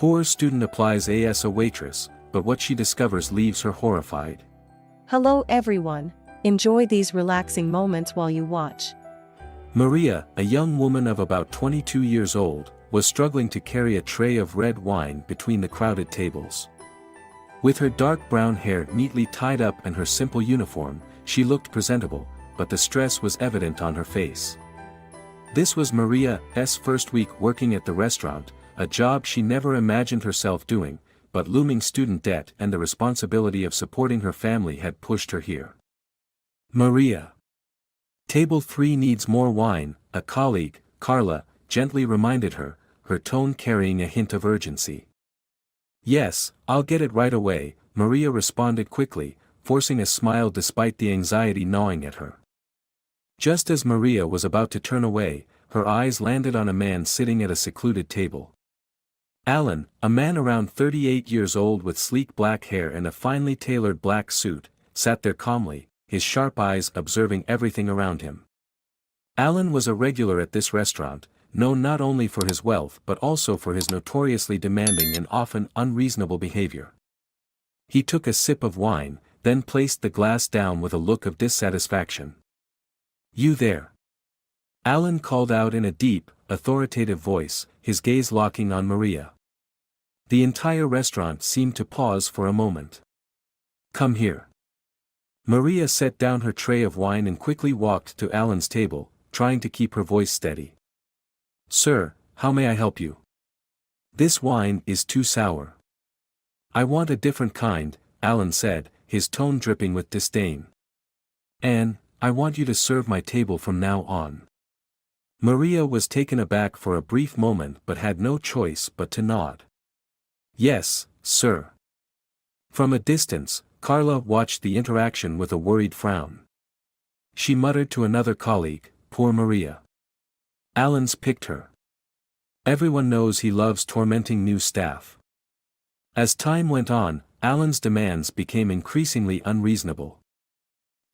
Poor student applies as a waitress, but what she discovers leaves her horrified. Hello everyone. Enjoy these relaxing moments while you watch. Maria, a young woman of about 22 years old, was struggling to carry a tray of red wine between the crowded tables. With her dark brown hair neatly tied up and her simple uniform, she looked presentable, but the stress was evident on her face. This was Maria's first week working at the restaurant, a job she never imagined herself doing, but looming student debt and the responsibility of supporting her family had pushed her here. Maria. Table 3 needs more wine, a colleague, Carla, gently reminded her, her tone carrying a hint of urgency. Yes, I'll get it right away, Maria responded quickly, forcing a smile despite the anxiety gnawing at her. Just as Maria was about to turn away, her eyes landed on a man sitting at a secluded table. Alan, a man around 38 years old with sleek black hair and a finely tailored black suit, sat there calmly, his sharp eyes observing everything around him. Alan was a regular at this restaurant, known not only for his wealth but also for his notoriously demanding and often unreasonable behavior. He took a sip of wine, then placed the glass down with a look of dissatisfaction. "You there?" Alan called out in a deep, authoritative voice, his gaze locking on Maria. The entire restaurant seemed to pause for a moment. "Come here." Maria set down her tray of wine and quickly walked to Alan's table, trying to keep her voice steady. "Sir, how may I help you? This wine is too sour." "I want a different kind," Alan said, his tone dripping with disdain. "And I want you to serve my table from now on." Maria was taken aback for a brief moment but had no choice but to nod. "Yes, sir." From a distance, Carla watched the interaction with a worried frown. She muttered to another colleague, "Poor Maria. Alan's picked her. Everyone knows he loves tormenting new staff." As time went on, Alan's demands became increasingly unreasonable.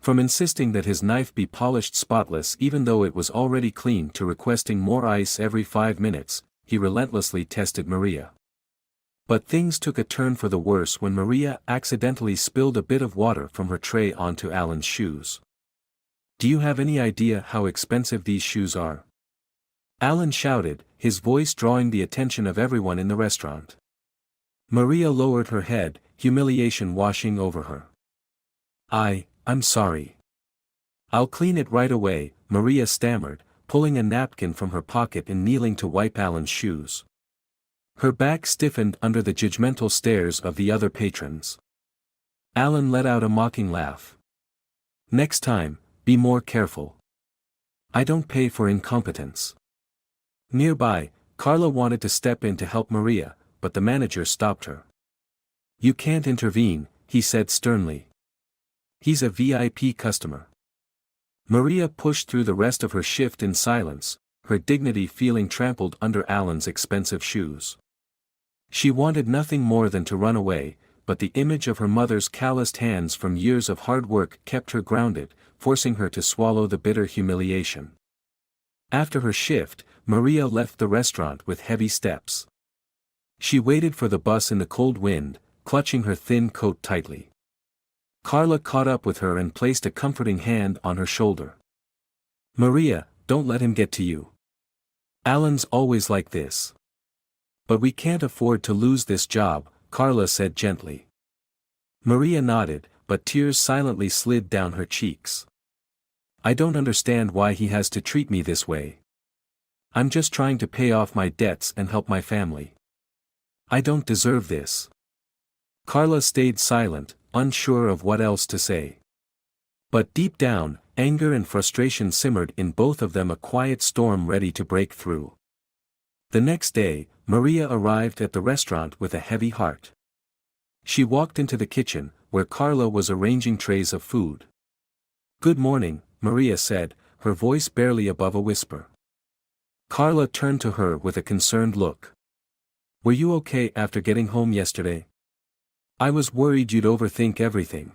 From insisting that his knife be polished spotless even though it was already clean to requesting more ice every 5 minutes, he relentlessly tested Maria. But things took a turn for the worse when Maria accidentally spilled a bit of water from her tray onto Alan's shoes. "Do you have any idea how expensive these shoes are?" Alan shouted, his voice drawing the attention of everyone in the restaurant. Maria lowered her head, humiliation washing over her. I'm sorry. I'll clean it right away," Maria stammered, pulling a napkin from her pocket and kneeling to wipe Alan's shoes. Her back stiffened under the judgmental stares of the other patrons. Alan let out a mocking laugh. "Next time, be more careful. I don't pay for incompetence." Nearby, Carla wanted to step in to help Maria, but the manager stopped her. "You can't intervene," he said sternly. "He's a VIP customer." Maria pushed through the rest of her shift in silence, her dignity feeling trampled under Alan's expensive shoes. She wanted nothing more than to run away, but the image of her mother's calloused hands from years of hard work kept her grounded, forcing her to swallow the bitter humiliation. After her shift, Maria left the restaurant with heavy steps. She waited for the bus in the cold wind, clutching her thin coat tightly. Carla caught up with her and placed a comforting hand on her shoulder. "Maria, don't let him get to you. Alan's always like this." "But we can't afford to lose this job," Carla said gently. Maria nodded, but tears silently slid down her cheeks. "I don't understand why he has to treat me this way. I'm just trying to pay off my debts and help my family. I don't deserve this." Carla stayed silent, unsure of what else to say. But deep down, anger and frustration simmered in both of them, a quiet storm ready to break through. The next day, Maria arrived at the restaurant with a heavy heart. She walked into the kitchen, where Carla was arranging trays of food. "Good morning," Maria said, her voice barely above a whisper. Carla turned to her with a concerned look. "Were you okay after getting home yesterday? I was worried you'd overthink everything."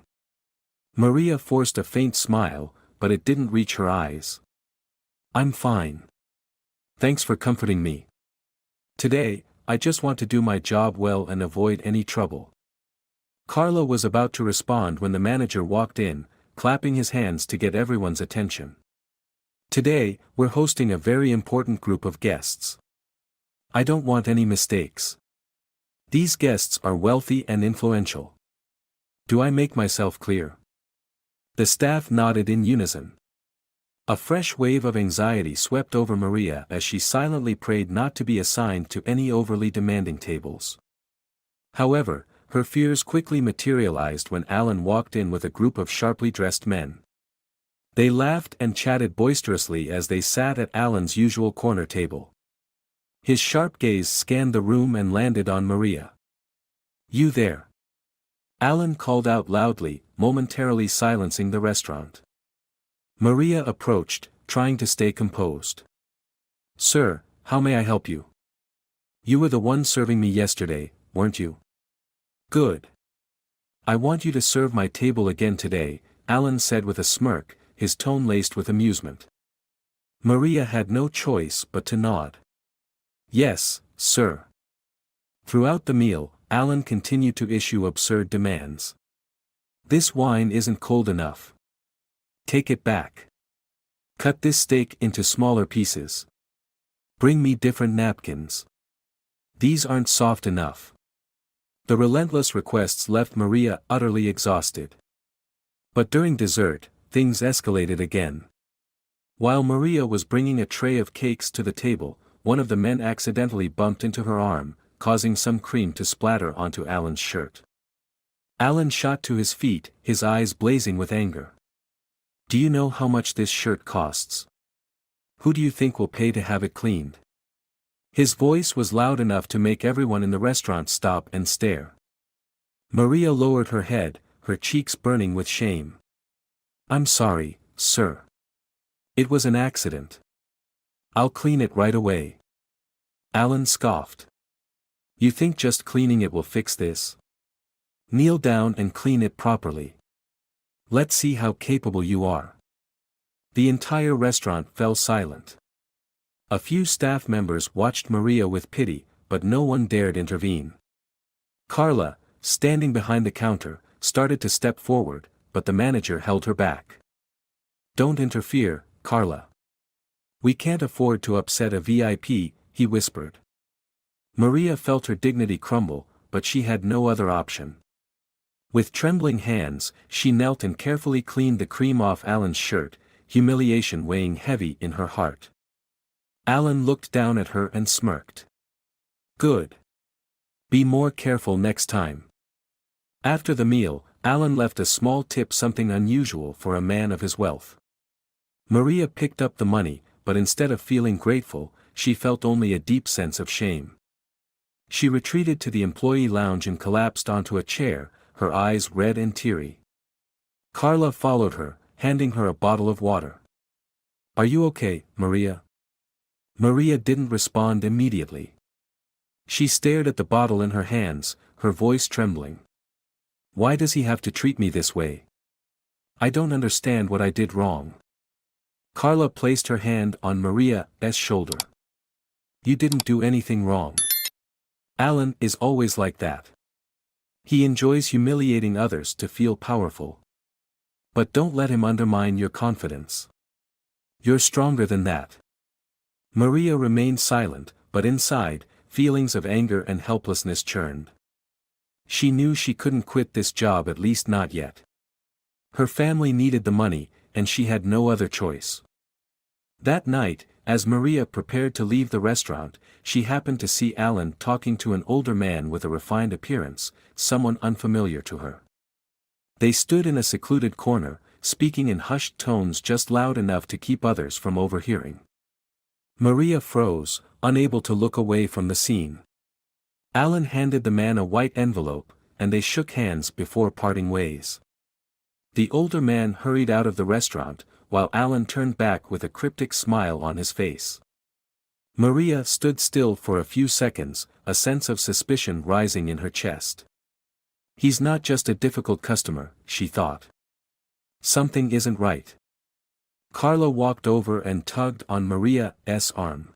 Maria forced a faint smile, but it didn't reach her eyes. "I'm fine. Thanks for comforting me. Today, I just want to do my job well and avoid any trouble." Carla was about to respond when the manager walked in, clapping his hands to get everyone's attention. "Today, we're hosting a very important group of guests. I don't want any mistakes. These guests are wealthy and influential. Do I make myself clear?" The staff nodded in unison. A fresh wave of anxiety swept over Maria as she silently prayed not to be assigned to any overly demanding tables. However, her fears quickly materialized when Alan walked in with a group of sharply dressed men. They laughed and chatted boisterously as they sat at Alan's usual corner table. His sharp gaze scanned the room and landed on Maria. "You there?" Alan called out loudly, momentarily silencing the restaurant. Maria approached, trying to stay composed. "Sir, how may I help you? You were the one serving me yesterday, weren't you?" "Good. I want you to serve my table again today," Alan said with a smirk, his tone laced with amusement. Maria had no choice but to nod. "Yes, sir." Throughout the meal, Alan continued to issue absurd demands. "This wine isn't cold enough. Take it back. Cut this steak into smaller pieces. Bring me different napkins. These aren't soft enough." The relentless requests left Maria utterly exhausted. But during dessert, things escalated again. While Maria was bringing a tray of cakes to the table, one of the men accidentally bumped into her arm, causing some cream to splatter onto Alan's shirt. Alan shot to his feet, his eyes blazing with anger. "Do you know how much this shirt costs? Who do you think will pay to have it cleaned?" His voice was loud enough to make everyone in the restaurant stop and stare. Maria lowered her head, her cheeks burning with shame. "I'm sorry, sir. It was an accident. I'll clean it right away." Alan scoffed. "You think just cleaning it will fix this? Kneel down and clean it properly. Let's see how capable you are." The entire restaurant fell silent. A few staff members watched Maria with pity, but no one dared intervene. Carla, standing behind the counter, started to step forward, but the manager held her back. "Don't interfere, Carla. We can't afford to upset a VIP," he whispered. Maria felt her dignity crumble, but she had no other option. With trembling hands, she knelt and carefully cleaned the cream off Alan's shirt, humiliation weighing heavy in her heart. Alan looked down at her and smirked. "Good. Be more careful next time." After the meal, Alan left a small tip, something unusual for a man of his wealth. Maria picked up the money, but instead of feeling grateful, she felt only a deep sense of shame. She retreated to the employee lounge and collapsed onto a chair, her eyes red and teary. Carla followed her, handing her a bottle of water. "Are you okay, Maria?" Maria didn't respond immediately. She stared at the bottle in her hands, her voice trembling. "Why does he have to treat me this way? I don't understand what I did wrong." Carla placed her hand on Maria's shoulder. "You didn't do anything wrong. Alan is always like that. He enjoys humiliating others to feel powerful. But don't let him undermine your confidence. You're stronger than that." Maria remained silent, but inside, feelings of anger and helplessness churned. She knew she couldn't quit this job, at least not yet. Her family needed the money, and she had no other choice. That night, as Maria prepared to leave the restaurant, she happened to see Alan talking to an older man with a refined appearance, someone unfamiliar to her. They stood in a secluded corner, speaking in hushed tones just loud enough to keep others from overhearing. Maria froze, unable to look away from the scene. Alan handed the man a white envelope, and they shook hands before parting ways. The older man hurried out of the restaurant, while Alan turned back with a cryptic smile on his face. Maria stood still for a few seconds, a sense of suspicion rising in her chest. He's not just a difficult customer, she thought. Something isn't right. Carla walked over and tugged on Maria's arm.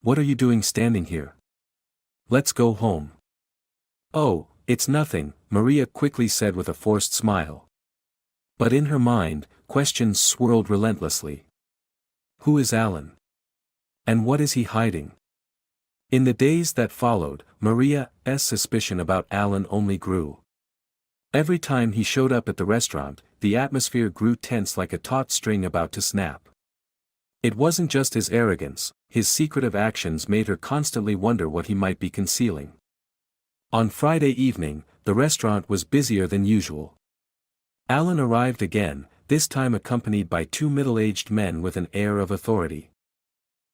What are you doing standing here? Let's go home. Oh, it's nothing, Maria quickly said with a forced smile. But in her mind, questions swirled relentlessly. Who is Alan? And what is he hiding? In the days that followed, Maria's suspicion about Alan only grew. Every time he showed up at the restaurant, the atmosphere grew tense like a taut string about to snap. It wasn't just his arrogance, his secretive actions made her constantly wonder what he might be concealing. On Friday evening, the restaurant was busier than usual. Alan arrived again, this time accompanied by two middle-aged men with an air of authority.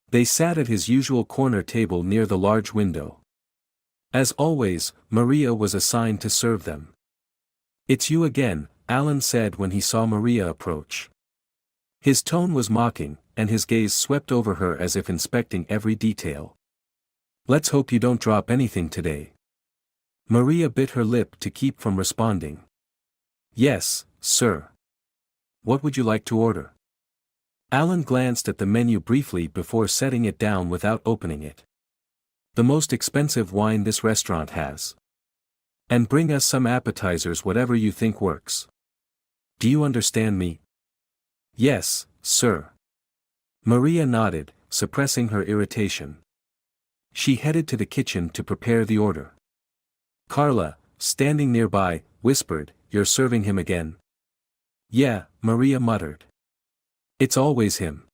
They sat at his usual corner table near the large window. As always, Maria was assigned to serve them. "It's you again," Alan said when he saw Maria approach. His tone was mocking, and his gaze swept over her as if inspecting every detail. "Let's hope you don't drop anything today." Maria bit her lip to keep from responding. "Yes, sir. What would you like to order?" Alan glanced at the menu briefly before setting it down without opening it. "The most expensive wine this restaurant has. And bring us some appetizers, whatever you think works. Do you understand me?" "Yes, sir." Maria nodded, suppressing her irritation. She headed to the kitchen to prepare the order. Carla, standing nearby, whispered, "You're serving him again?" "Yeah," Maria muttered. "It's always him.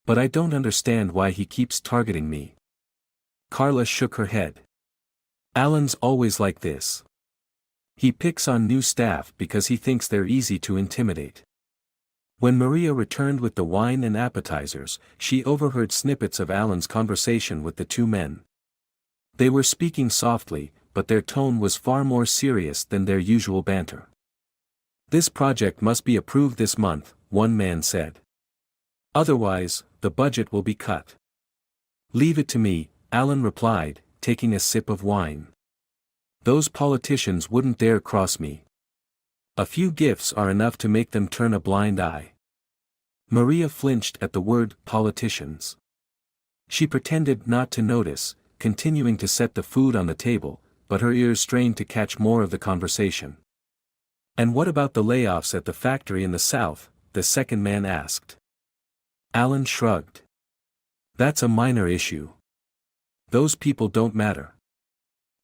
But I don't understand why he keeps targeting me." Carla shook her head. "Alan's always like this. He picks on new staff because he thinks they're easy to intimidate." When Maria returned with the wine and appetizers, she overheard snippets of Alan's conversation with the two men. They were speaking softly, but their tone was far more serious than their usual banter. "This project must be approved this month," one man said. "Otherwise, the budget will be cut." "Leave it to me," Alan replied, taking a sip of wine. "Those politicians wouldn't dare cross me. A few gifts are enough to make them turn a blind eye." Maria flinched at the word politicians. She pretended not to notice, continuing to set the food on the table, but her ears strained to catch more of the conversation. "And what about the layoffs at the factory in the south?" the second man asked. Alan shrugged. "That's a minor issue. Those people don't matter.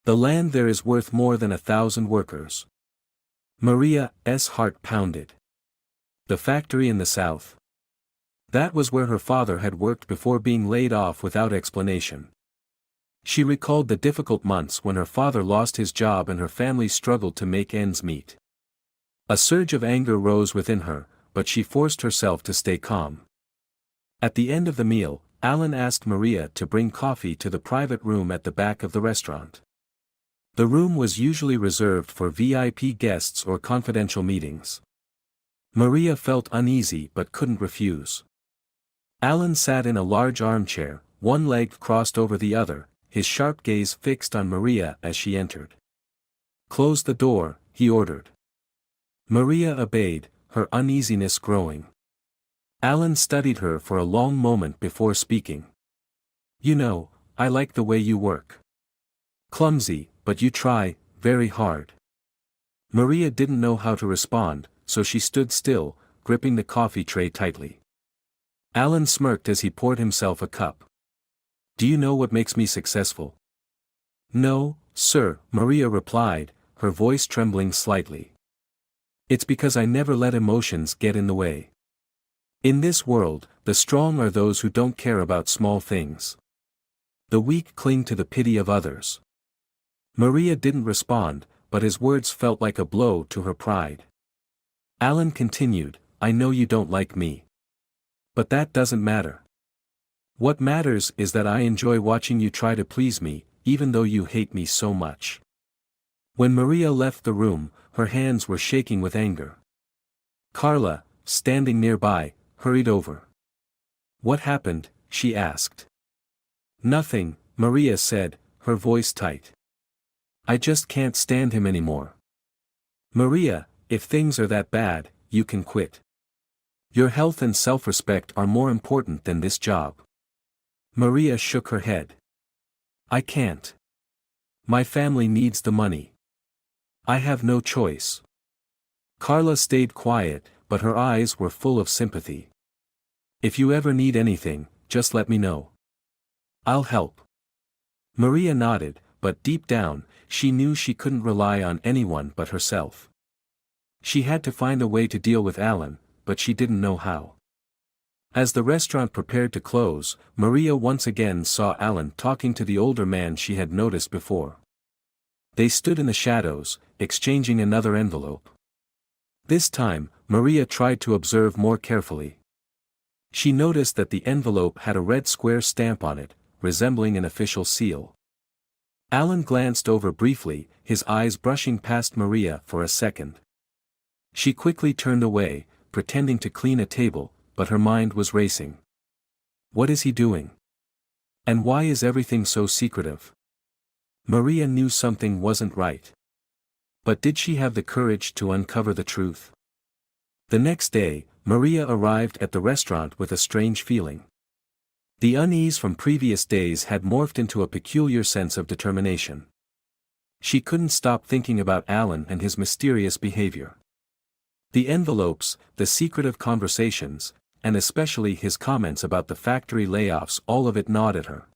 The land there is worth more than 1,000 workers." Maria's heart pounded. The factory in the south. That was where her father had worked before being laid off without explanation. She recalled the difficult months when her father lost his job and her family struggled to make ends meet. A surge of anger rose within her, but she forced herself to stay calm. At the end of the meal, Alan asked Maria to bring coffee to the private room at the back of the restaurant. The room was usually reserved for VIP guests or confidential meetings. Maria felt uneasy but couldn't refuse. Alan sat in a large armchair, one leg crossed over the other, his sharp gaze fixed on Maria as she entered. "Close the door," he ordered. Maria obeyed, her uneasiness growing. Alan studied her for a long moment before speaking. "You know, I like the way you work. Clumsy, but you try, very hard." Maria didn't know how to respond, so she stood still, gripping the coffee tray tightly. Alan smirked as he poured himself a cup. "Do you know what makes me successful?" "No, sir," Maria replied, her voice trembling slightly. "It's because I never let emotions get in the way. In this world, the strong are those who don't care about small things. The weak cling to the pity of others." Maria didn't respond, but his words felt like a blow to her pride. Alan continued, "I know you don't like me. But that doesn't matter. What matters is that I enjoy watching you try to please me, even though you hate me so much." When Maria left the room, her hands were shaking with anger. Carla, standing nearby, hurried over. "What happened?" she asked. "Nothing," Maria said, her voice tight. "I just can't stand him anymore." "Maria, if things are that bad, you can quit. Your health and self-respect are more important than this job." Maria shook her head. "I can't. My family needs the money. I have no choice. Carla stayed quiet, but her eyes were full of sympathy. If you ever need anything, just let me know. I'll help. Maria nodded, but deep down, she knew she couldn't rely on anyone but herself. She had to find a way to deal with Alan, but she didn't know how. As the restaurant prepared to close, Maria once again saw Alan talking to the older man she had noticed before. They stood in the shadows, exchanging another envelope. This time, Maria tried to observe more carefully. She noticed that the envelope had a red square stamp on it, resembling an official seal. Alan glanced over briefly, his eyes brushing past Maria for a second. She quickly turned away, pretending to clean a table, but her mind was racing. What is he doing? And why is everything so secretive? Maria knew something wasn't right. But did she have the courage to uncover the truth? The next day, Maria arrived at the restaurant with a strange feeling. The unease from previous days had morphed into a peculiar sense of determination. She couldn't stop thinking about Alan and his mysterious behavior. The envelopes, the secretive conversations, and especially his comments about the factory layoffs, all of it gnawed at her.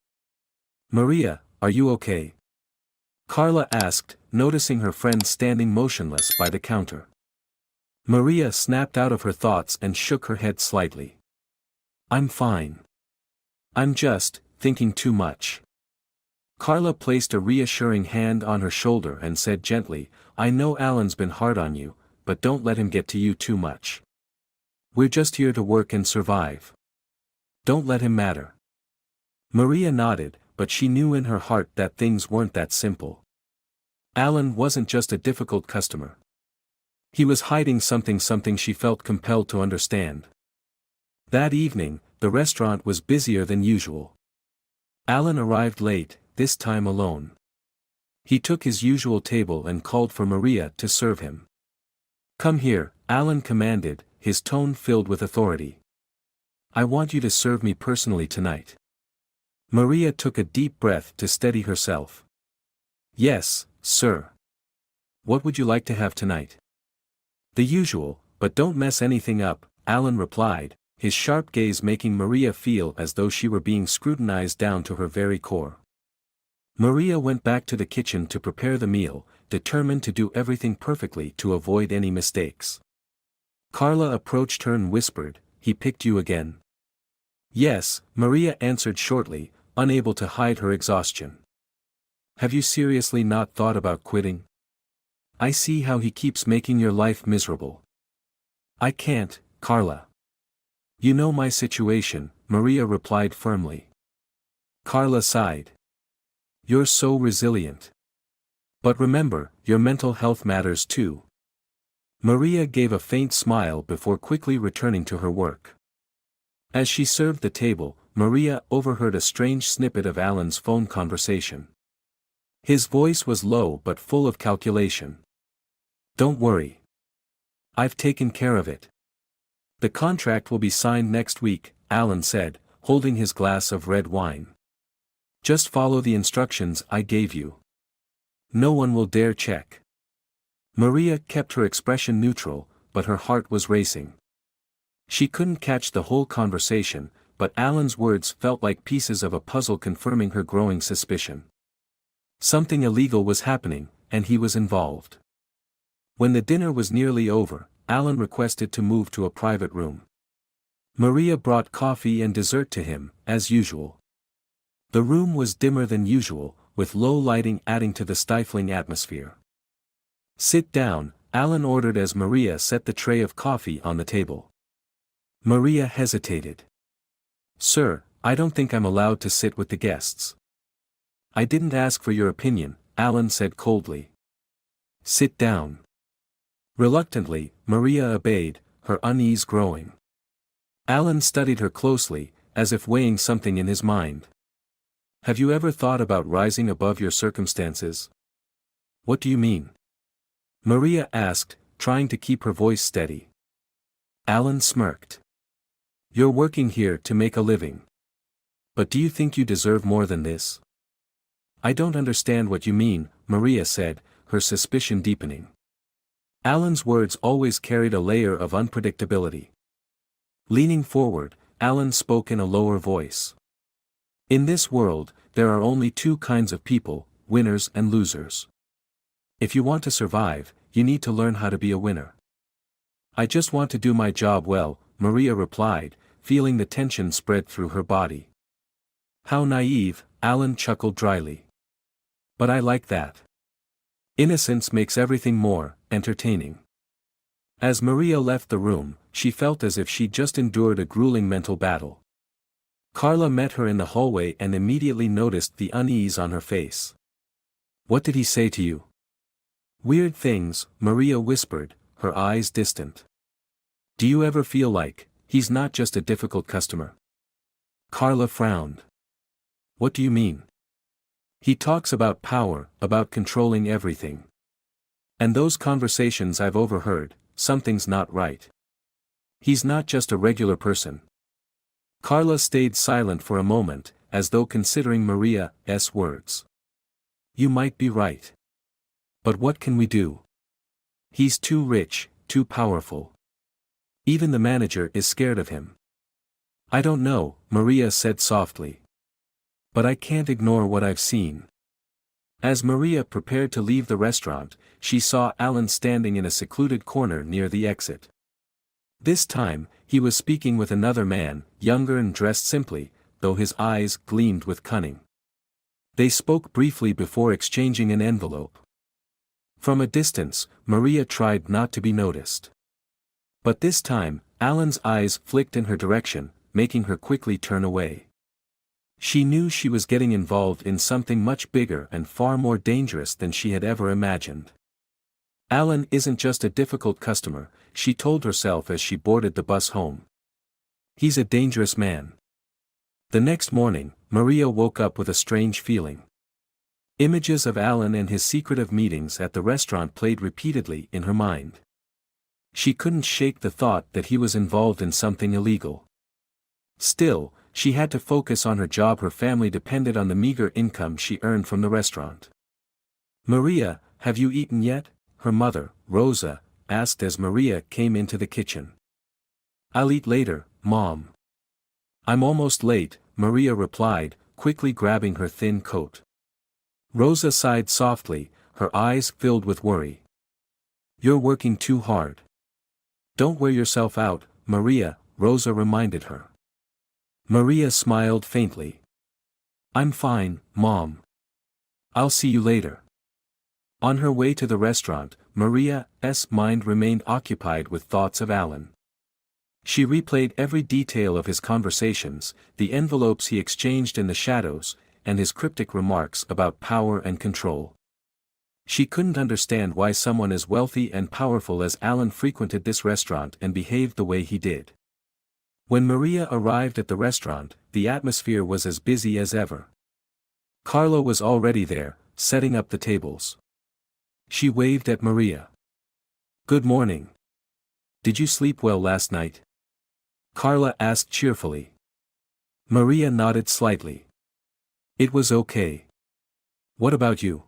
Maria, are you okay? Carla asked, noticing her friend standing motionless by the counter. Maria snapped out of her thoughts and shook her head slightly. I'm fine. I'm just thinking too much. Carla placed a reassuring hand on her shoulder and said gently, I know Alan's been hard on you, but don't let him get to you too much. We're just here to work and survive. Don't let him matter. Maria nodded, but she knew in her heart that things weren't that simple. Alan wasn't just a difficult customer. He was hiding something she felt compelled to understand. That evening, the restaurant was busier than usual. Alan arrived late, this time alone. He took his usual table and called for Maria to serve him. Come here, Alan commanded, his tone filled with authority. I want you to serve me personally tonight. Maria took a deep breath to steady herself. Yes, sir. What would you like to have tonight? The usual, but don't mess anything up, Alan replied, his sharp gaze making Maria feel as though she were being scrutinized down to her very core. Maria went back to the kitchen to prepare the meal, determined to do everything perfectly to avoid any mistakes. Carla approached her and whispered, He picked you again. Yes, Maria answered shortly, unable to hide her exhaustion. Have you seriously not thought about quitting? I see how he keeps making your life miserable. I can't, Carla. You know my situation, Maria replied firmly. Carla sighed. You're so resilient. But remember, your mental health matters too. Maria gave a faint smile before quickly returning to her work. As she served the table, Maria overheard a strange snippet of Alan's phone conversation. His voice was low but full of calculation. Don't worry. I've taken care of it. The contract will be signed next week, Alan said, holding his glass of red wine. Just follow the instructions I gave you. No one will dare check. Maria kept her expression neutral, but her heart was racing. She couldn't catch the whole conversation, but Alan's words felt like pieces of a puzzle confirming her growing suspicion. Something illegal was happening, and he was involved. When the dinner was nearly over, Alan requested to move to a private room. Maria brought coffee and dessert to him, as usual. The room was dimmer than usual, with low lighting adding to the stifling atmosphere. Sit down, Alan ordered as Maria set the tray of coffee on the table. Maria hesitated. Sir, I don't think I'm allowed to sit with the guests. I didn't ask for your opinion, Alan said coldly. Sit down. Reluctantly, Maria obeyed, her unease growing. Alan studied her closely, as if weighing something in his mind. Have you ever thought about rising above your circumstances? What do you mean? Maria asked, trying to keep her voice steady. Alan smirked. You're working here to make a living. But do you think you deserve more than this? I don't understand what you mean, Maria said, her suspicion deepening. Alan's words always carried a layer of unpredictability. Leaning forward, Alan spoke in a lower voice. In this world, there are only two kinds of people, winners and losers. If you want to survive, you need to learn how to be a winner. I just want to do my job well, Maria replied, feeling the tension spread through her body. How naive, Alan chuckled dryly. But I like that. Innocence makes everything more entertaining. As Maria left the room, she felt as if she'd just endured a grueling mental battle. Carla met her in the hallway and immediately noticed the unease on her face. What did he say to you? Weird things, Maria whispered, her eyes distant. Do you ever feel like, he's not just a difficult customer? Carla frowned. What do you mean? He talks about power, about controlling everything. And those conversations I've overheard, something's not right. He's not just a regular person. Carla stayed silent for a moment, as though considering Maria's words. You might be right. But what can we do? He's too rich, too powerful. Even the manager is scared of him. I don't know, Maria said softly. But I can't ignore what I've seen. As Maria prepared to leave the restaurant, she saw Alan standing in a secluded corner near the exit. This time, he was speaking with another man, younger and dressed simply, though his eyes gleamed with cunning. They spoke briefly before exchanging an envelope. From a distance, Maria tried not to be noticed. But this time, Alan's eyes flicked in her direction, making her quickly turn away. She knew she was getting involved in something much bigger and far more dangerous than she had ever imagined. Alan isn't just a difficult customer, she told herself as she boarded the bus home. He's a dangerous man. The next morning, Maria woke up with a strange feeling. Images of Alan and his secretive meetings at the restaurant played repeatedly in her mind. She couldn't shake the thought that he was involved in something illegal. Still, she had to focus on her job. Her family depended on the meager income she earned from the restaurant. Maria, have you eaten yet? Her mother, Rosa, asked as Maria came into the kitchen. I'll eat later, Mom. I'm almost late, Maria replied, quickly grabbing her thin coat. Rosa sighed softly, her eyes filled with worry. You're working too hard. Don't wear yourself out, Maria, Rosa reminded her. Maria smiled faintly. I'm fine, Mom. I'll see you later. On her way to the restaurant, Maria's mind remained occupied with thoughts of Alan. She replayed every detail of his conversations, the envelopes he exchanged in the shadows, and his cryptic remarks about power and control. She couldn't understand why someone as wealthy and powerful as Alan frequented this restaurant and behaved the way he did. When Maria arrived at the restaurant, the atmosphere was as busy as ever. Carla was already there, setting up the tables. She waved at Maria. Good morning. Did you sleep well last night? Carla asked cheerfully. Maria nodded slightly. It was okay. What about you?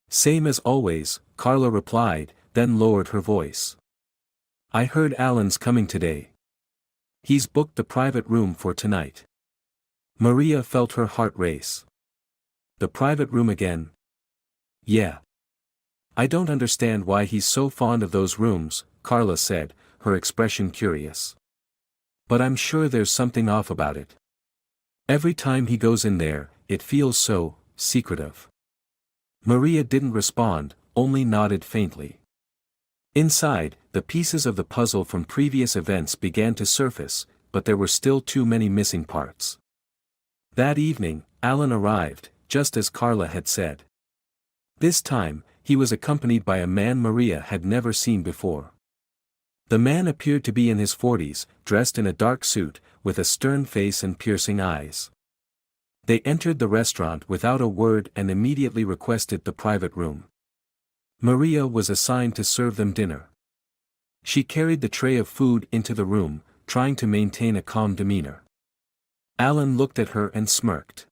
Same as always, Carla replied, then lowered her voice. I heard Alan's coming today. He's booked the private room for tonight. Maria felt her heart race. The private room again? Yeah. I don't understand why he's so fond of those rooms, Carla said, her expression curious. But I'm sure there's something off about it. Every time he goes in there, it feels so secretive. Maria didn't respond, only nodded faintly. Inside, the pieces of the puzzle from previous events began to surface, but there were still too many missing parts. That evening, Alan arrived, just as Carla had said. This time, he was accompanied by a man Maria had never seen before. The man appeared to be in his 40s, dressed in a dark suit, with a stern face and piercing eyes. They entered the restaurant without a word and immediately requested the private room. Maria was assigned to serve them dinner. She carried the tray of food into the room, trying to maintain a calm demeanor. Alan looked at her and smirked.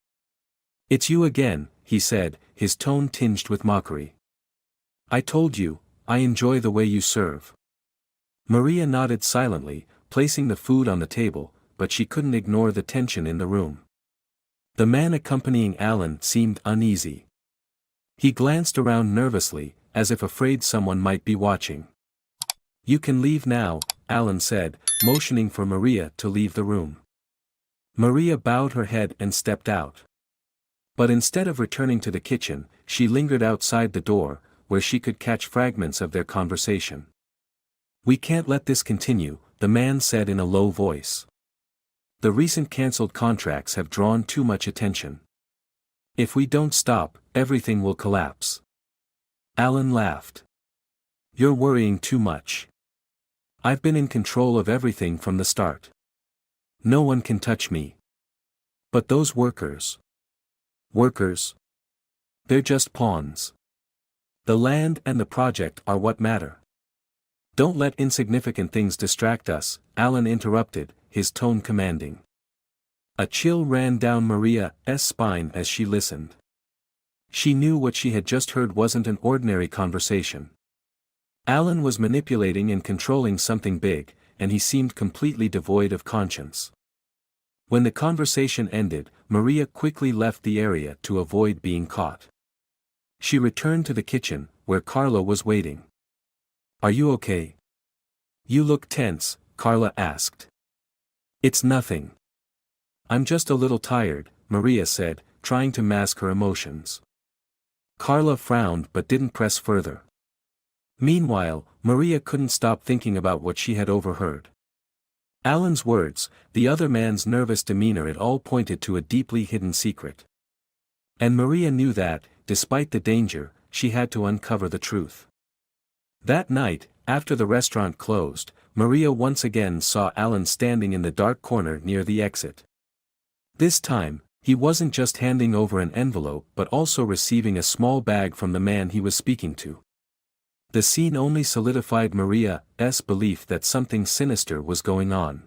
It's you again, he said, his tone tinged with mockery. I told you, I enjoy the way you serve. Maria nodded silently, placing the food on the table, but she couldn't ignore the tension in the room. The man accompanying Alan seemed uneasy. He glanced around nervously, as if afraid someone might be watching. You can leave now, Alan said, motioning for Maria to leave the room. Maria bowed her head and stepped out. But instead of returning to the kitchen, she lingered outside the door, where she could catch fragments of their conversation. We can't let this continue, the man said in a low voice. The recent cancelled contracts have drawn too much attention. If we don't stop, everything will collapse. Alan laughed. You're worrying too much. I've been in control of everything from the start. No one can touch me. But those workers. Workers? They're just pawns. The land and the project are what matter. Don't let insignificant things distract us, Alan interrupted, his tone commanding. A chill ran down Maria's spine as she listened. She knew what she had just heard wasn't an ordinary conversation. Alan was manipulating and controlling something big, and he seemed completely devoid of conscience. When the conversation ended, Maria quickly left the area to avoid being caught. She returned to the kitchen, where Carla was waiting. Are you okay? You look tense, Carla asked. It's nothing. I'm just a little tired, Maria said, trying to mask her emotions. Carla frowned but didn't press further. Meanwhile, Maria couldn't stop thinking about what she had overheard. Alan's words, the other man's nervous demeanor, it all pointed to a deeply hidden secret. And Maria knew that, despite the danger, she had to uncover the truth. That night, after the restaurant closed, Maria once again saw Alan standing in the dark corner near the exit. This time, he wasn't just handing over an envelope but also receiving a small bag from the man he was speaking to. The scene only solidified Maria's belief that something sinister was going on.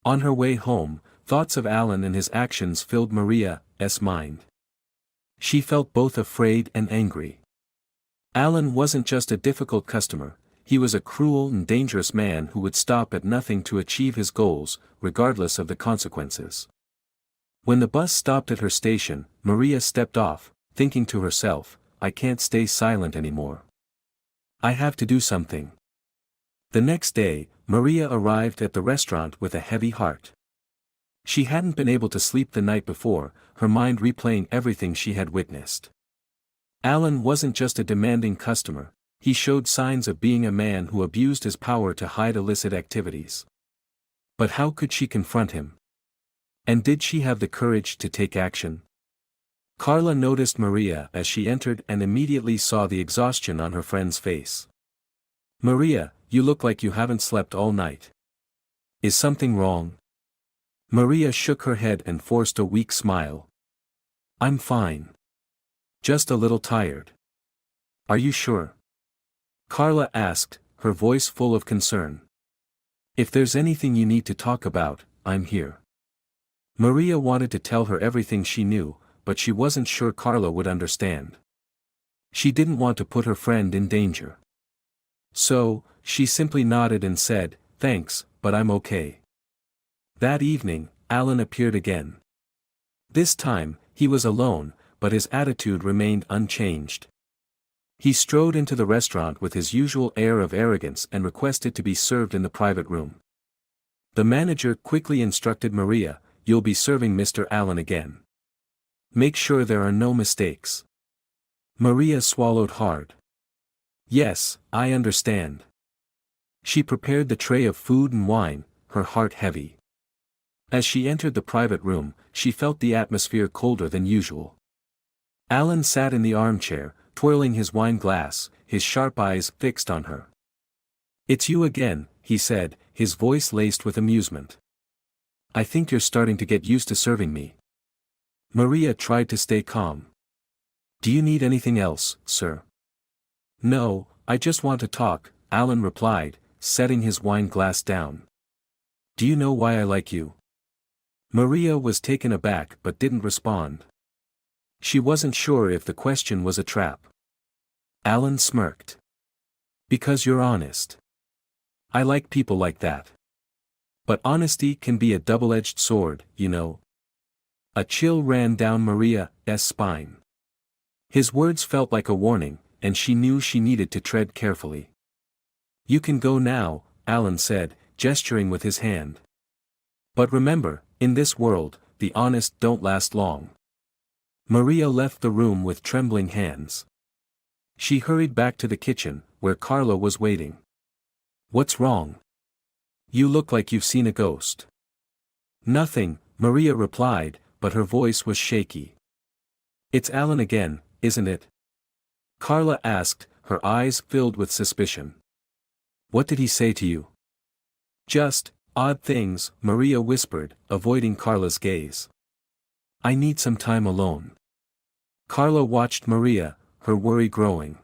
On her way home, thoughts of Alan and his actions filled Maria's mind. She felt both afraid and angry. Alan wasn't just a difficult customer, he was a cruel and dangerous man who would stop at nothing to achieve his goals, regardless of the consequences. When the bus stopped at her station, Maria stepped off, thinking to herself, I can't stay silent anymore. I have to do something. The next day, Maria arrived at the restaurant with a heavy heart. She hadn't been able to sleep the night before, her mind replaying everything she had witnessed. Alan wasn't just a demanding customer, he showed signs of being a man who abused his power to hide illicit activities. But how could she confront him? And did she have the courage to take action? Carla noticed Maria as she entered and immediately saw the exhaustion on her friend's face. Maria, you look like you haven't slept all night. Is something wrong? Maria shook her head and forced a weak smile. I'm fine. Just a little tired. Are you sure? Carla asked, her voice full of concern. If there's anything you need to talk about, I'm here. Maria wanted to tell her everything she knew, but she wasn't sure Carla would understand. She didn't want to put her friend in danger. So, she simply nodded and said, thanks, but I'm okay. That evening, Alan appeared again. This time, he was alone, but his attitude remained unchanged. He strode into the restaurant with his usual air of arrogance and requested to be served in the private room. The manager quickly instructed Maria, you'll be serving Mr. Allen again. Make sure there are no mistakes. Maria swallowed hard. Yes, I understand. She prepared the tray of food and wine, her heart heavy. As she entered the private room, she felt the atmosphere colder than usual. Alan sat in the armchair, twirling his wine glass, his sharp eyes fixed on her. It's you again, he said, his voice laced with amusement. I think you're starting to get used to serving me. Maria tried to stay calm. Do you need anything else, sir? No, I just want to talk, Alan replied, setting his wine glass down. Do you know why I like you? Maria was taken aback but didn't respond. She wasn't sure if the question was a trap. Alan smirked. Because you're honest. I like people like that. But honesty can be a double-edged sword, you know. A chill ran down Maria's spine. His words felt like a warning, and she knew she needed to tread carefully. You can go now, Alan said, gesturing with his hand. But remember, in this world, the honest don't last long. Maria left the room with trembling hands. She hurried back to the kitchen, where Carla was waiting. What's wrong? You look like you've seen a ghost. Nothing, Maria replied, but her voice was shaky. It's Alan again, isn't it? Carla asked, her eyes filled with suspicion. What did he say to you? Just, odd things, Maria whispered, avoiding Carla's gaze. I need some time alone. Carla watched Maria, her worry growing.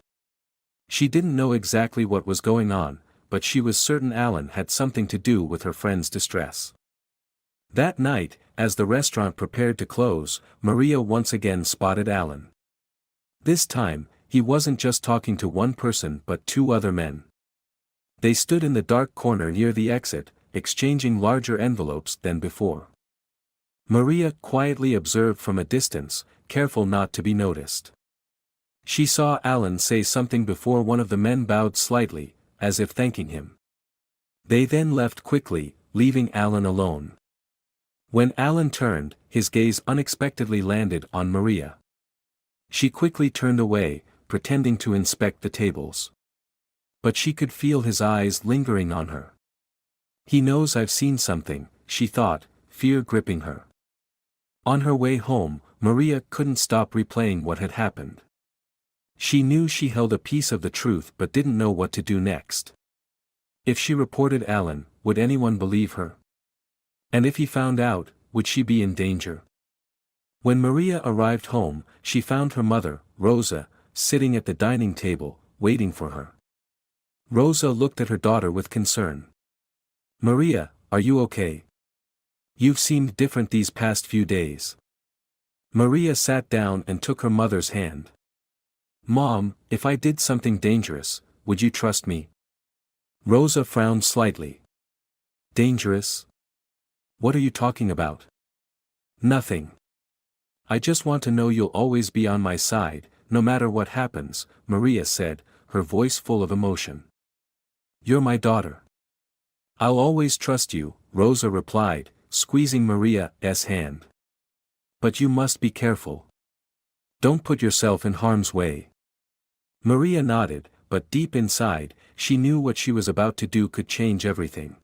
She didn't know exactly what was going on, but she was certain Alan had something to do with her friend's distress. That night, as the restaurant prepared to close, Maria once again spotted Alan. This time, he wasn't just talking to one person but two other men. They stood in the dark corner near the exit, exchanging larger envelopes than before. Maria quietly observed from a distance, careful not to be noticed. She saw Alan say something before one of the men bowed slightly, as if thanking him. They then left quickly, leaving Alan alone. When Alan turned, his gaze unexpectedly landed on Maria. She quickly turned away, pretending to inspect the tables. But she could feel his eyes lingering on her. He knows I've seen something, she thought, fear gripping her. On her way home, Maria couldn't stop replaying what had happened. She knew she held a piece of the truth but didn't know what to do next. If she reported Alan, would anyone believe her? And if he found out, would she be in danger? When Maria arrived home, she found her mother, Rosa, sitting at the dining table, waiting for her. Rosa looked at her daughter with concern. Maria, are you okay? You've seemed different these past few days. Maria sat down and took her mother's hand. Mom, if I did something dangerous, would you trust me? Rosa frowned slightly. Dangerous? What are you talking about? Nothing. I just want to know you'll always be on my side, no matter what happens, Maria said, her voice full of emotion. You're my daughter. I'll always trust you, Rosa replied, squeezing Maria's hand. But you must be careful. Don't put yourself in harm's way. Maria nodded, but deep inside, she knew what she was about to do could change everything.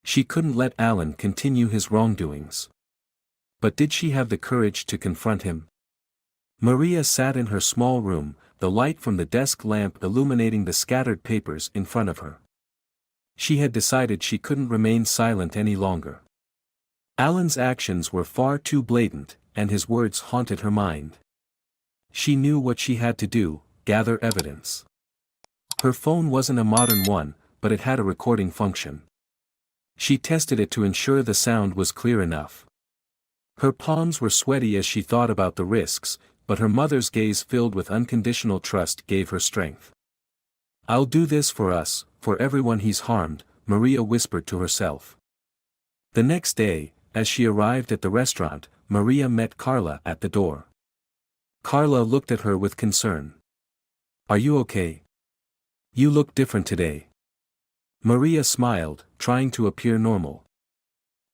She couldn't let Alan continue his wrongdoings. But did she have the courage to confront him? Maria sat in her small room, the light from the desk lamp illuminating the scattered papers in front of her. She had decided she couldn't remain silent any longer. Alan's actions were far too blatant, and his words haunted her mind. She knew what she had to do, gather evidence. Her phone wasn't a modern one, but it had a recording function. She tested it to ensure the sound was clear enough. Her palms were sweaty as she thought about the risks, but her mother's gaze filled with unconditional trust gave her strength. I'll do this for us, for everyone he's harmed, Maria whispered to herself. The next day, as she arrived at the restaurant, Maria met Carla at the door. Carla looked at her with concern. Are you okay? You look different today. Maria smiled, trying to appear normal.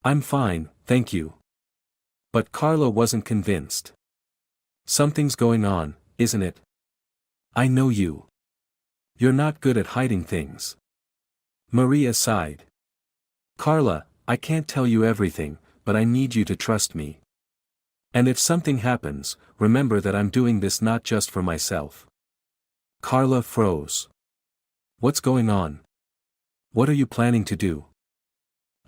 I'm fine, thank you. But Carla wasn't convinced. Something's going on, isn't it? I know you. You're not good at hiding things. Maria sighed. Carla, I can't tell you everything, but I need you to trust me. And if something happens, remember that I'm doing this not just for myself. Carla froze. What's going on? What are you planning to do?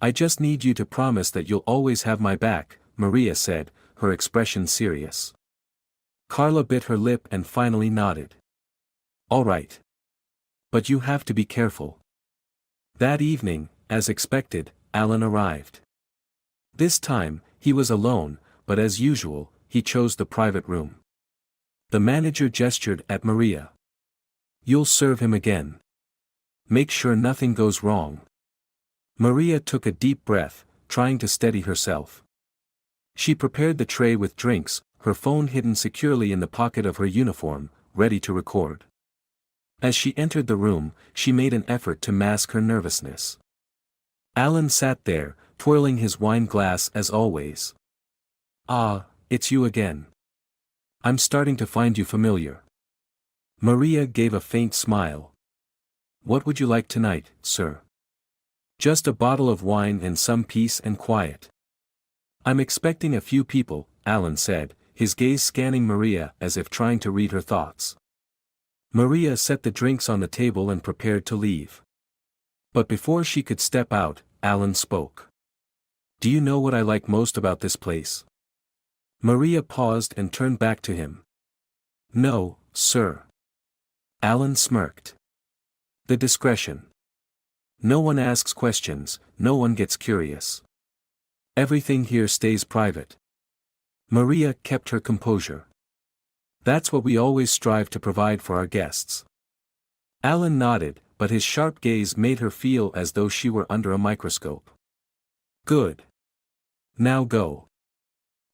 I just need you to promise that you'll always have my back, Maria said, her expression serious. Carla bit her lip and finally nodded. All right. But you have to be careful. That evening, as expected, Alan arrived. This time, he was alone, but as usual, he chose the private room. The manager gestured at Maria. "You'll serve him again. Make sure nothing goes wrong." Maria took a deep breath, trying to steady herself. She prepared the tray with drinks, her phone hidden securely in the pocket of her uniform, ready to record. As she entered the room, she made an effort to mask her nervousness. Alan sat there, twirling his wine glass as always. "Ah, it's you again. I'm starting to find you familiar." Maria gave a faint smile. "What would you like tonight, sir?" "Just a bottle of wine and some peace and quiet." "I'm expecting a few people," Alan said, his gaze scanning Maria as if trying to read her thoughts. Maria set the drinks on the table and prepared to leave. But before she could step out, Alan spoke. "Do you know what I like most about this place?" Maria paused and turned back to him. "No, sir." Alan smirked. "The discretion. No one asks questions, no one gets curious. Everything here stays private." Maria kept her composure. "That's what we always strive to provide for our guests." Alan nodded, but his sharp gaze made her feel as though she were under a microscope. "Good. Now go."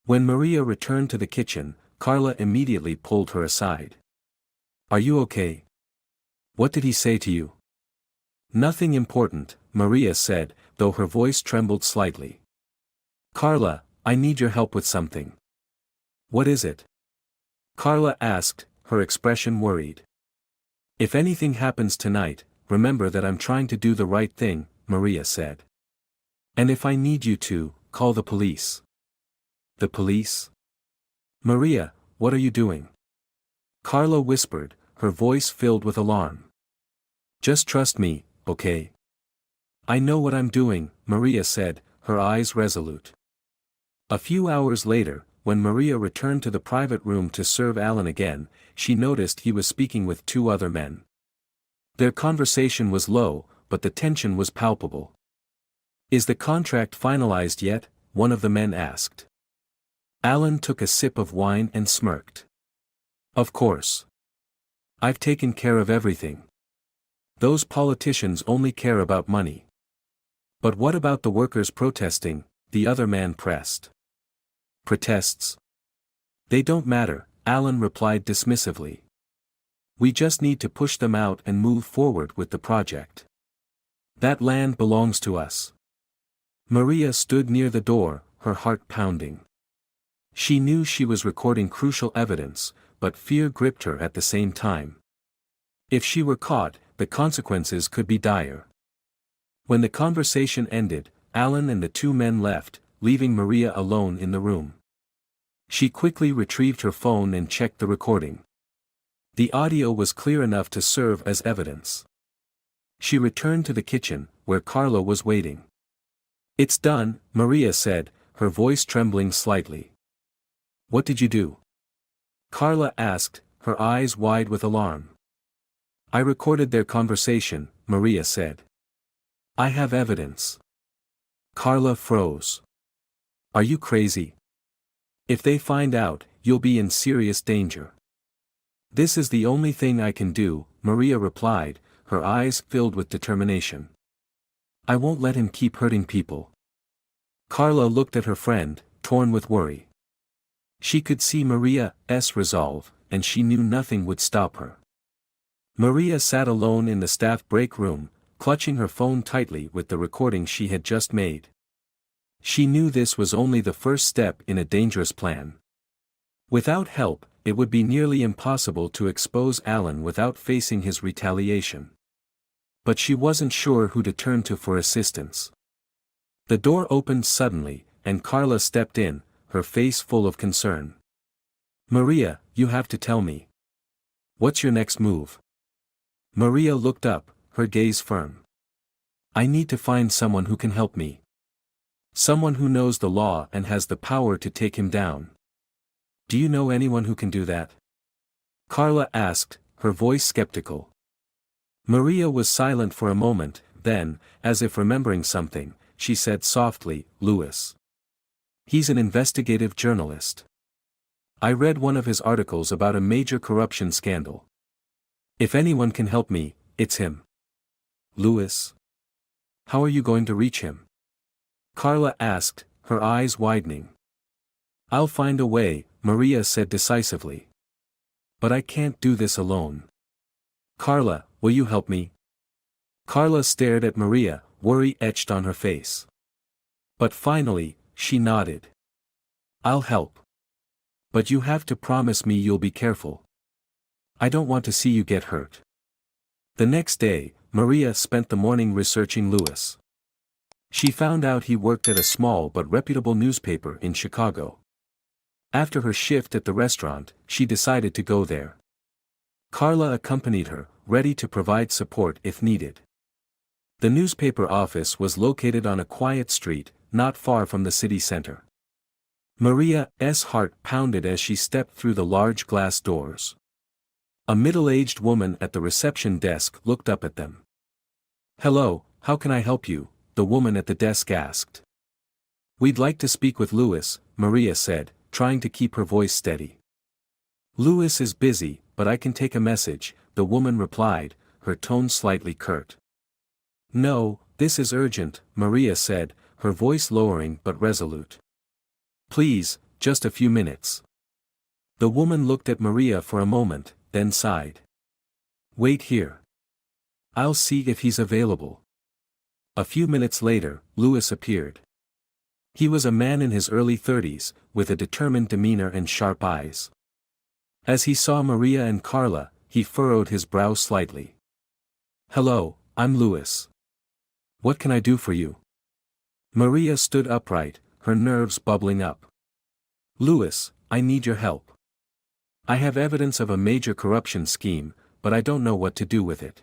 When Maria returned to the kitchen, Carla immediately pulled her aside. "Are you okay? What did he say to you?" "Nothing important," Maria said, though her voice trembled slightly. "Carla, I need your help with something." "What is it?" Carla asked, her expression worried. "If anything happens tonight, remember that I'm trying to do the right thing," Maria said. "And if I need you to, call the police." "The police?" "Maria, what are you doing?" Carla whispered, her voice filled with alarm. "Just trust me, okay?" "I know what I'm doing," Maria said, her eyes resolute. A few hours later, when Maria returned to the private room to serve Alan again, she noticed he was speaking with two other men. Their conversation was low, but the tension was palpable. "Is the contract finalized yet?" one of the men asked. Alan took a sip of wine and smirked. "Of course. I've taken care of everything. Those politicians only care about money." "But what about the workers protesting?" the other man pressed. "Protests? They don't matter," Alan replied dismissively. "We just need to push them out and move forward with the project. That land belongs to us." Maria stood near the door, her heart pounding. She knew she was recording crucial evidence, but fear gripped her at the same time. If she were caught, the consequences could be dire. When the conversation ended, Alan and the two men left, leaving Maria alone in the room. She quickly retrieved her phone and checked the recording. The audio was clear enough to serve as evidence. She returned to the kitchen, where Carla was waiting. "It's done," Maria said, her voice trembling slightly. "What did you do?" Carla asked, her eyes wide with alarm. "I recorded their conversation," Maria said. "I have evidence." Carla froze. "Are you crazy? If they find out, you'll be in serious danger." "This is the only thing I can do," Maria replied, her eyes filled with determination. "I won't let him keep hurting people." Carla looked at her friend, torn with worry. She could see Maria's resolve, and she knew nothing would stop her. Maria sat alone in the staff break room, clutching her phone tightly with the recording she had just made. She knew this was only the first step in a dangerous plan. Without help, it would be nearly impossible to expose Alan without facing his retaliation. But she wasn't sure who to turn to for assistance. The door opened suddenly, and Carla stepped in, her face full of concern. "Maria, you have to tell me. What's your next move?" Maria looked up, her gaze firm. "I need to find someone who can help me. Someone who knows the law and has the power to take him down. Do you know anyone who can do that?" Carla asked, her voice skeptical. Maria was silent for a moment, then, as if remembering something, she said softly, "Lewis. He's an investigative journalist. I read one of his articles about a major corruption scandal. If anyone can help me, it's him. Louis? How are you going to reach him? Carla asked, her eyes widening. I'll find a way, Maria said decisively. But I can't do this alone. Carla, will you help me? Carla stared at Maria, worry etched on her face. But finally, she nodded. I'll help. But you have to promise me you'll be careful. I don't want to see you get hurt. The next day, Maria spent the morning researching Louis. She found out he worked at a small but reputable newspaper in Chicago. After her shift at the restaurant, she decided to go there. Carla accompanied her, ready to provide support if needed. The newspaper office was located on a quiet street, not far from the city center. Maria's heart pounded as she stepped through the large glass doors. A middle-aged woman at the reception desk looked up at them. Hello, how can I help you? The woman at the desk asked. We'd like to speak with Louis, Maria said, trying to keep her voice steady. Louis is busy, but I can take a message, the woman replied, her tone slightly curt. No, this is urgent, Maria said, her voice lowering but resolute. Please, just a few minutes. The woman looked at Maria for a moment, then sighed. Wait here. I'll see if he's available. A few minutes later, Louis appeared. He was a man in his early 30s, with a determined demeanor and sharp eyes. As he saw Maria and Carla, he furrowed his brow slightly. Hello, I'm Louis. What can I do for you? Maria stood upright, her nerves bubbling up. Louis, I need your help. I have evidence of a major corruption scheme, but I don't know what to do with it.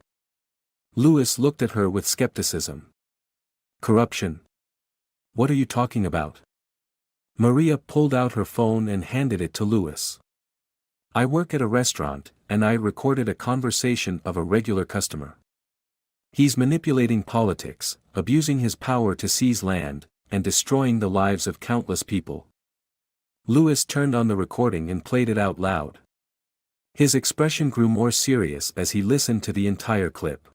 Louis looked at her with skepticism. Corruption? What are you talking about? Maria pulled out her phone and handed it to Louis. I work at a restaurant, and I recorded a conversation of a regular customer. He's manipulating politics, abusing his power to seize land, and destroying the lives of countless people. Louis turned on the recording and played it out loud. His expression grew more serious as he listened to the entire clip.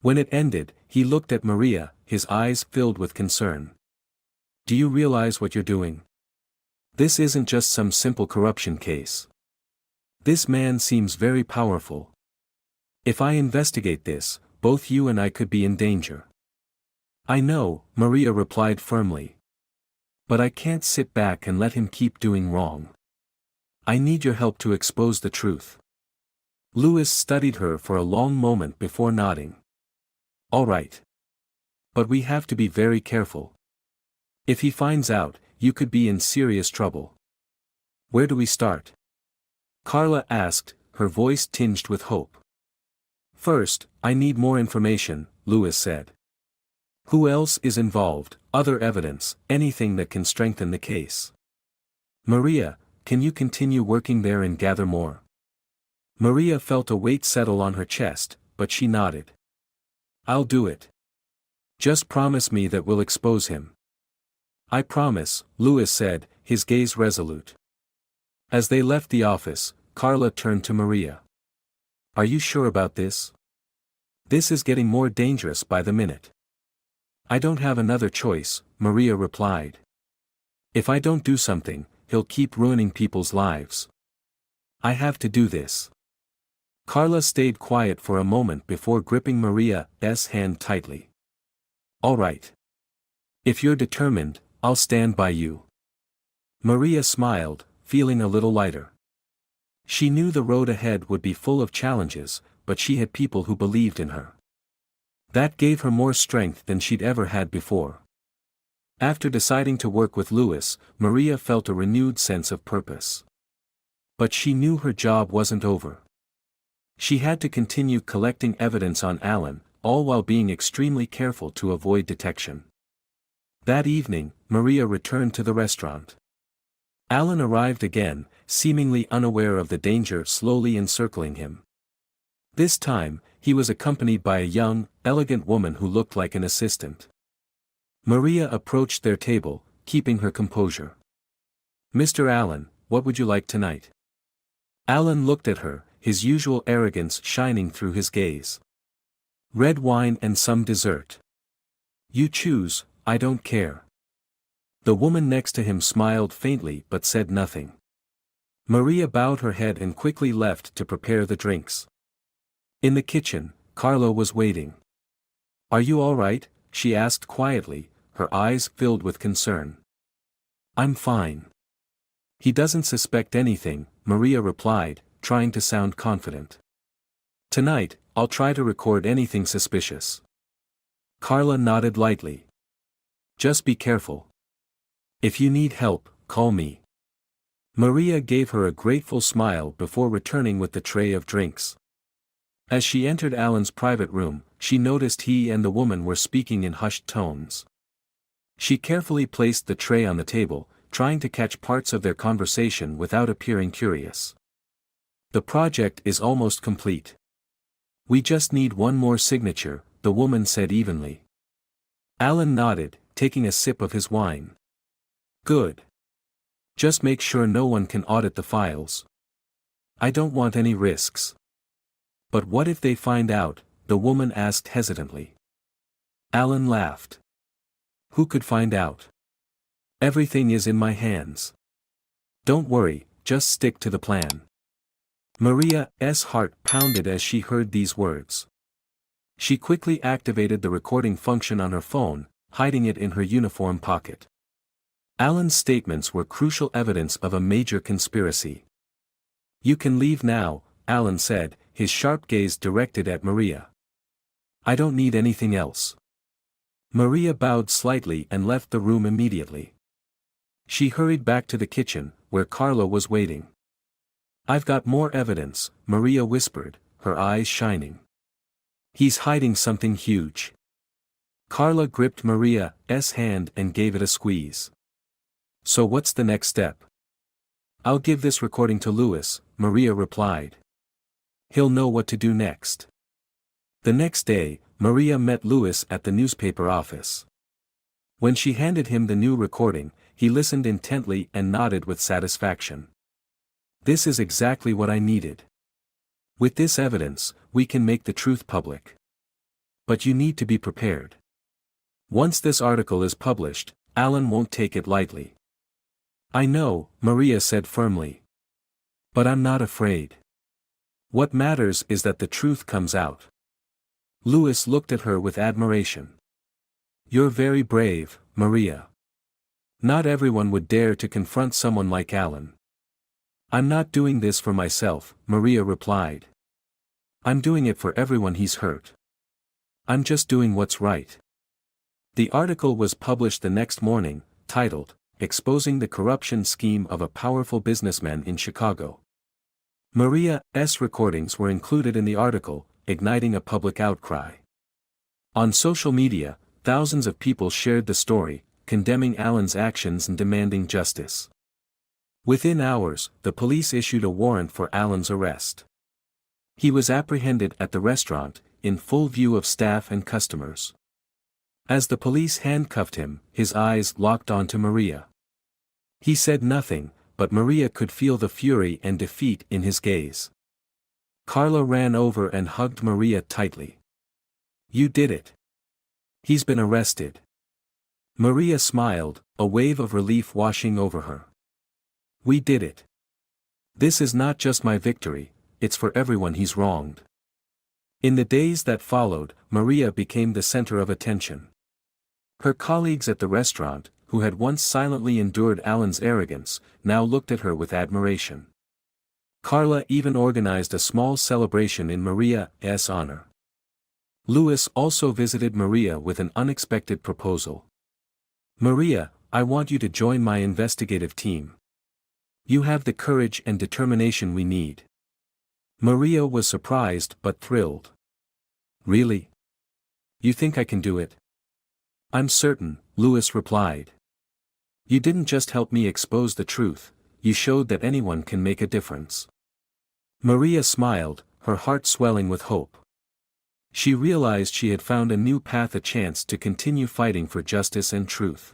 When it ended, he looked at Maria, his eyes filled with concern. Do you realize what you're doing? This isn't just some simple corruption case. This man seems very powerful. If I investigate this, both you and I could be in danger. I know, Maria replied firmly. But I can't sit back and let him keep doing wrong. I need your help to expose the truth. Louis studied her for a long moment before nodding. All right. But we have to be very careful. If he finds out, you could be in serious trouble. Where do we start? Carla asked, her voice tinged with hope. First, I need more information, Louis said. Who else is involved, other evidence, anything that can strengthen the case. Maria, can you continue working there and gather more? Maria felt a weight settle on her chest, but she nodded. I'll do it. Just promise me that we'll expose him. I promise, Louis said, his gaze resolute. As they left the office, Carla turned to Maria. Are you sure about this? This is getting more dangerous by the minute. I don't have another choice, Maria replied. If I don't do something, he'll keep ruining people's lives. I have to do this. Carla stayed quiet for a moment before gripping Maria's hand tightly. All right. If you're determined, I'll stand by you. Maria smiled, feeling a little lighter. She knew the road ahead would be full of challenges, but she had people who believed in her. That gave her more strength than she'd ever had before. After deciding to work with Louis, Maria felt a renewed sense of purpose. But she knew her job wasn't over. She had to continue collecting evidence on Alan, all while being extremely careful to avoid detection. That evening, Maria returned to the restaurant. Alan arrived again, seemingly unaware of the danger slowly encircling him. This time, he was accompanied by a young, elegant woman who looked like an assistant. Maria approached their table, keeping her composure. Mr. Allen, what would you like tonight? Alan looked at her, his usual arrogance shining through his gaze. Red wine and some dessert. You choose, I don't care. The woman next to him smiled faintly but said nothing. Maria bowed her head and quickly left to prepare the drinks. In the kitchen, Carla was waiting. Are you all right? She asked quietly, her eyes filled with concern. I'm fine. He doesn't suspect anything, Maria replied, trying to sound confident. Tonight, I'll try to record anything suspicious. Carla nodded lightly. Just be careful. If you need help, call me. Maria gave her a grateful smile before returning with the tray of drinks. As she entered Alan's private room, she noticed he and the woman were speaking in hushed tones. She carefully placed the tray on the table, trying to catch parts of their conversation without appearing curious. The project is almost complete. We just need one more signature, the woman said evenly. Alan nodded, taking a sip of his wine. Good. Just make sure no one can audit the files. I don't want any risks. But what if they find out? The woman asked hesitantly. Alan laughed. Who could find out? Everything is in my hands. Don't worry, just stick to the plan. Maria's heart pounded as she heard these words. She quickly activated the recording function on her phone, hiding it in her uniform pocket. Alan's statements were crucial evidence of a major conspiracy. You can leave now, Alan said, his sharp gaze directed at Maria. I don't need anything else. Maria bowed slightly and left the room immediately. She hurried back to the kitchen, where Carla was waiting. I've got more evidence, Maria whispered, her eyes shining. He's hiding something huge. Carla gripped Maria's hand and gave it a squeeze. So what's the next step? I'll give this recording to Louis, Maria replied. He'll know what to do next. The next day, Maria met Louis at the newspaper office. When she handed him the new recording, he listened intently and nodded with satisfaction. This is exactly what I needed. With this evidence, we can make the truth public. But you need to be prepared. Once this article is published, Alan won't take it lightly. I know, Maria said firmly. But I'm not afraid. What matters is that the truth comes out. Louis looked at her with admiration. You're very brave, Maria. Not everyone would dare to confront someone like Alan. I'm not doing this for myself, Maria replied. I'm doing it for everyone he's hurt. I'm just doing what's right. The article was published the next morning, titled, Exposing the Corruption Scheme of a Powerful Businessman in Chicago. Maria's recordings were included in the article, igniting a public outcry. On social media, thousands of people shared the story, condemning Alan's actions and demanding justice. Within hours, the police issued a warrant for Alan's arrest. He was apprehended at the restaurant, in full view of staff and customers. As the police handcuffed him, his eyes locked onto Maria. He said nothing, but Maria could feel the fury and defeat in his gaze. Carla ran over and hugged Maria tightly. You did it. He's been arrested. Maria smiled, a wave of relief washing over her. We did it. This is not just my victory, it's for everyone he's wronged. In the days that followed, Maria became the center of attention. Her colleagues at the restaurant, who had once silently endured Alan's arrogance, now looked at her with admiration. Carla even organized a small celebration in Maria's honor. Louis also visited Maria with an unexpected proposal. Maria, I want you to join my investigative team. You have the courage and determination we need. Maria was surprised but thrilled. Really? You think I can do it? I'm certain, Louis replied. You didn't just help me expose the truth, you showed that anyone can make a difference. Maria smiled, her heart swelling with hope. She realized she had found a new path, a chance to continue fighting for justice and truth.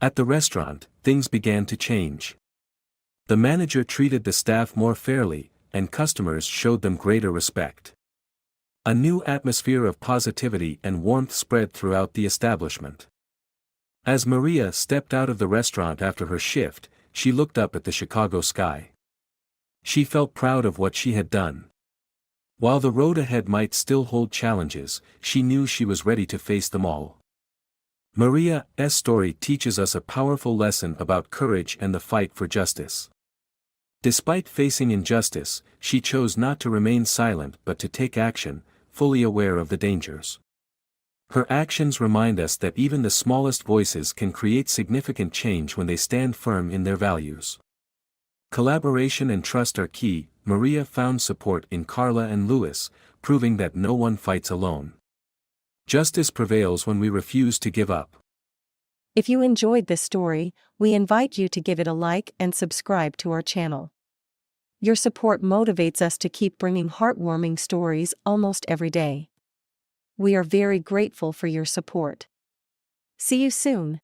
At the restaurant, things began to change. The manager treated the staff more fairly, and customers showed them greater respect. A new atmosphere of positivity and warmth spread throughout the establishment. As Maria stepped out of the restaurant after her shift, she looked up at the Chicago sky. She felt proud of what she had done. While the road ahead might still hold challenges, she knew she was ready to face them all. Maria's story teaches us a powerful lesson about courage and the fight for justice. Despite facing injustice, she chose not to remain silent but to take action, fully aware of the dangers. Her actions remind us that even the smallest voices can create significant change when they stand firm in their values. Collaboration and trust are key. Maria found support in Carla and Louis, proving that no one fights alone. Justice prevails when we refuse to give up. If you enjoyed this story, we invite you to give it a like and subscribe to our channel. Your support motivates us to keep bringing heartwarming stories almost every day. We are very grateful for your support. See you soon.